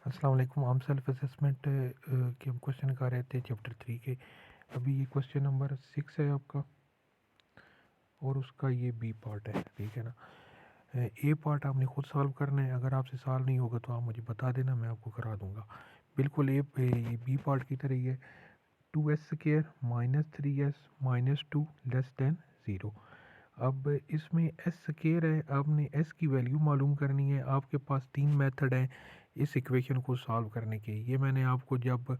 अस्सलाम वालेकुम। हम सेल्फ असेसमेंट के हम क्वेश्चन कर रहे थे चैप्टर 3 के। अभी ये क्वेश्चन नंबर 6 है आपका और उसका ये बी पार्ट है, ठीक है ना। ए पार्ट आपने खुद सॉल्व करना है। अगर आपसे सॉल्व नहीं होगा तो आप मुझे बता देना, मैं आपको करा दूंगा। बिल्कुल ये बी पार्ट की तरह ही है। 2s² -3s -2 < अब इसमें एस स्केयर है, आपने एस की वैल्यू मालूम करनी है। आपके पास 3 मेथड हैं इस इक्वेशन को सॉल्व करने के। ये मैंने आपको जब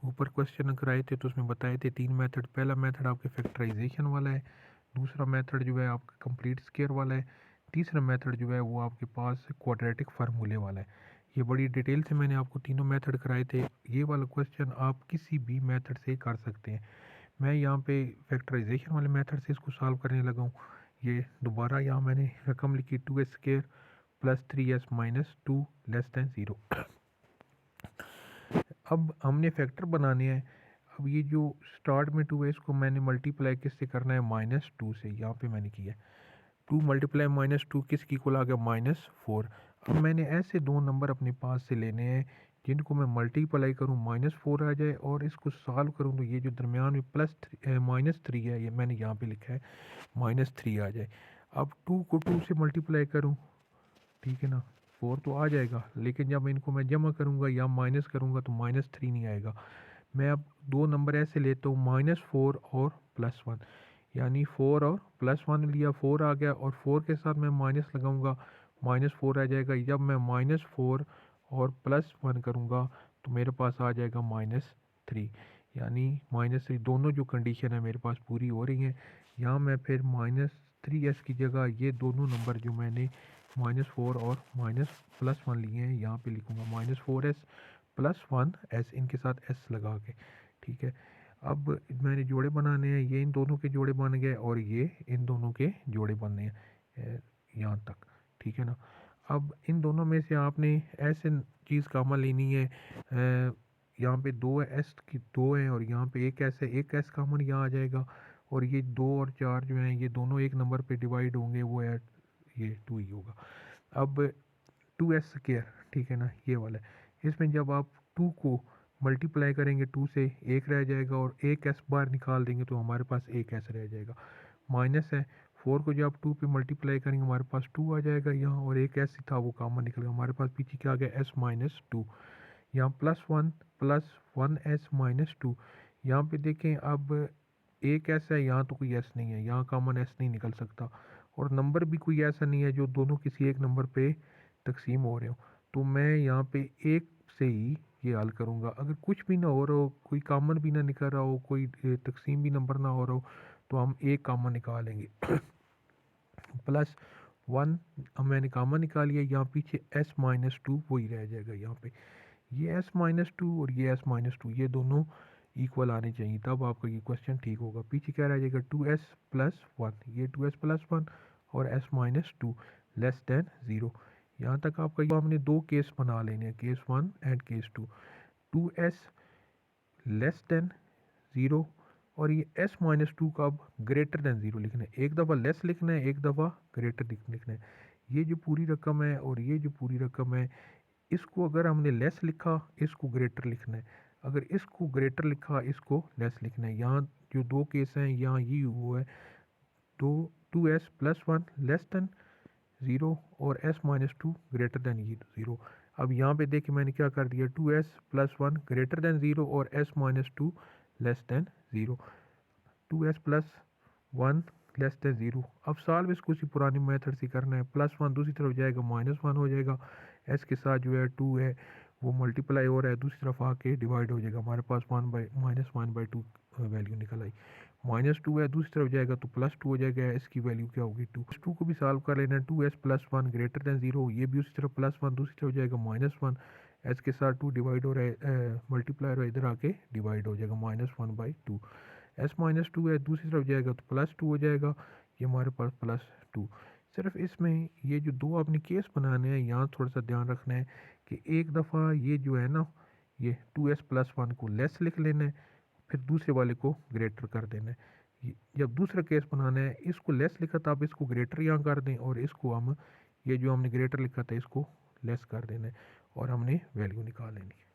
ऊपर क्वेश्चन कराए थे तो उसमें बताए थे 3 मेथड। पहला मेथड आपके फैक्टराइजेशन वाला है, दूसरा मेथड जो है आपका कंप्लीट स्केयर वाला है, तीसरा मेथड जो है वो आपके पास क्वाड्रेटिक फार्मूले वाला है। ये बड़ी डिटेल से मैंने आपको तीनों मेथड कराए थे। ये वाला क्वेश्चन आप किसी भी मेथड से कर सकते हैं। मैं यहाँ पे फैक्टराइजेशन वाले मेथड से इसको सॉल्व करने लगा हूँ। ये दोबारा यहाँ मैंने रकम लिखी 2s² +3s -2 < 0। अब हमने फैक्टर बनाने हैं। अब ये जो स्टार्ट में 2 है इसको मैंने मल्टीप्लाई किससे करना है, -2 से। यहाँ पे मैंने किया 2 मल्टीप्लाई -2 किसकी इक्वल आ गया, -4। अब मैंने ऐसे दो नंबर अपने पास से लेने हैं जिनको मैं मल्टीप्लाई करूँ -4 आ जाए और इसको सॉल्व करूँ तो ये जो दरमियान में -3 है, ये मैंने यहाँ पे लिखा है -3 आ जाए। अब 2 को 2 से मल्टीप्लाई करूँ, ठीक है ना, 4 तो आ जाएगा, लेकिन जब इनको मैं जमा करूँगा या माइनस करूँगा तो -3 नहीं आएगा। मैं अब दो नंबर ऐसे लेता हूँ -4 और +1, यानी 4 और +1 लिया, 4 आ गया और 4 के साथ मैं माइनस लगाऊंगा, -4 आ जाएगा। जब मैं -4 और +1 करूँगा तो मेरे पास आ जाएगा -3, यानी -3। दोनों जो कंडीशन है मेरे पास पूरी हो रही हैं। यहाँ मैं फिर -3s की जगह ये दोनों नंबर जो मैंने -4 और +1 लिए हैं यहाँ पे लिखूँगा -4s +1s, इनके साथ s लगा के, ठीक है। अब मैंने जोड़े बनाने हैं, ये इन दोनों के जोड़े बन गए और ये इन दोनों के जोड़े बनने हैं यहाँ तक, ठीक है ना। अब इन दोनों में से आपने ऐसे चीज़ कामन लेनी है। यहाँ पे 2s की 2 है और यहाँ पे 1s है, 1s कामन यहाँ आ जाएगा और ये 2 और 4 जो हैं ये दोनों एक नंबर पे डिवाइड होंगे, वो है ये 2 ही होगा। अब 2s², ठीक है ना, ये वाला है। इसमें जब आप 2 को मल्टीप्लाई करेंगे 2 से, 1 रह जाएगा और 1s बाहर निकाल देंगे तो हमारे पास 1s रह जाएगा। माइनस है, 4 को जब आप 2 पे मल्टीप्लाई करेंगे हमारे पास 2 आ जाएगा यहाँ, और 1s था वो कॉमन निकल गया, हमारे पास पीछे क्या आ गया, s -2। यहाँ +1 +1s -2। यहाँ पे देखें, अब एक ऐसा है, यहाँ तो कोई एस नहीं है, यहाँ कॉमन एस नहीं निकल सकता, और नंबर भी कोई ऐसा नहीं है जो दोनों किसी एक नंबर पे तकसीम हो रहे हो। तो मैं यहाँ पे एक से ही ये हल करूँगा। अगर कुछ भी ना हो रहा हो, कोई कॉमन भी ना निकल रहा हो, कोई तकसीम भी नंबर ना हो रहा हो, तो हम एक कॉमन निकालेंगे। +1 अब मैंने कॉमन निकाल लिया, यहाँ पीछे s -2 वही रह जाएगा। यहाँ पे ये s -2 और ये s -2 ये दोनों इक्वल आने चाहिए, तब आपका ये क्वेश्चन ठीक होगा। पीछे क्या रह जाएगा, 2s +1, ये 2s +1 और s -2 <<0। यहाँ तक आपका ये हमने दो केस बना लेने हैं, केस 1 एंड केस 2। 2s <<0 और ये s -2 का अब >0 लिखना है। एक दफ़ा लेस लिखना है, एक दफ़ा ग्रेटर लिखना है। ये जो पूरी रकम है और ये जो पूरी रकम है, इसको अगर हमने लेस लिखा, इसको ग्रेटर लिखना है। अगर इसको ग्रेटर लिखा, इसको लेस लिखना है। यहाँ जो दो केस हैं, यहाँ ये हुआ है, तो 2s +1 <<0 और s -2 >0। अब यहाँ पे देखिए मैंने क्या कर दिया, 2s +1 >0 और s -2 <<0। 2s +1 <<0। अब सॉल्व इसको उसी पुरानी मेथड से करना है। +1 दूसरी तरफ जाएगा, -1 हो जाएगा, s के साथ जो है 2 है वो मल्टीप्लाई हो रहा है, दूसरी तरफ आके डिवाइड हो जाएगा। हमारे पास -1/2 वैल्यू निकल आई। -2 है, दूसरी तरफ जाएगा तो +2 हो जाएगा, s की वैल्यू क्या होगी, 2। 2 को भी सॉल्व कर लेना है, 2s +1 >0, ये भी उसी तरफ +1, दूसरी तरफ जाएगा -1, s के साथ 2 डिवाइड हो रहा है, मल्टीप्लाई हो रहा है, इधर आके डिवाइड हो जाएगा, -1/2। s -2 है, दूसरी तरफ जाएगा तो +2 हो जाएगा, ये हमारे पास +2। सिर्फ इसमें ये जो दो आपने केस बनाने हैं, यहाँ थोड़ा सा ध्यान रखना है कि एक दफ़ा ये जो है ना, ये 2s +1 को लेस लिख लेना है, फिर दूसरे वाले को ग्रेटर कर देना है। जब दूसरा केस बनाना है, इसको लेस लिखा था, आप इसको ग्रेटर यहाँ कर दें और इसको हम ये जो हमने ग्रेटर लिखा था इसको लेस कर देना है। और हमने वैल्यू निकाल लेनी है।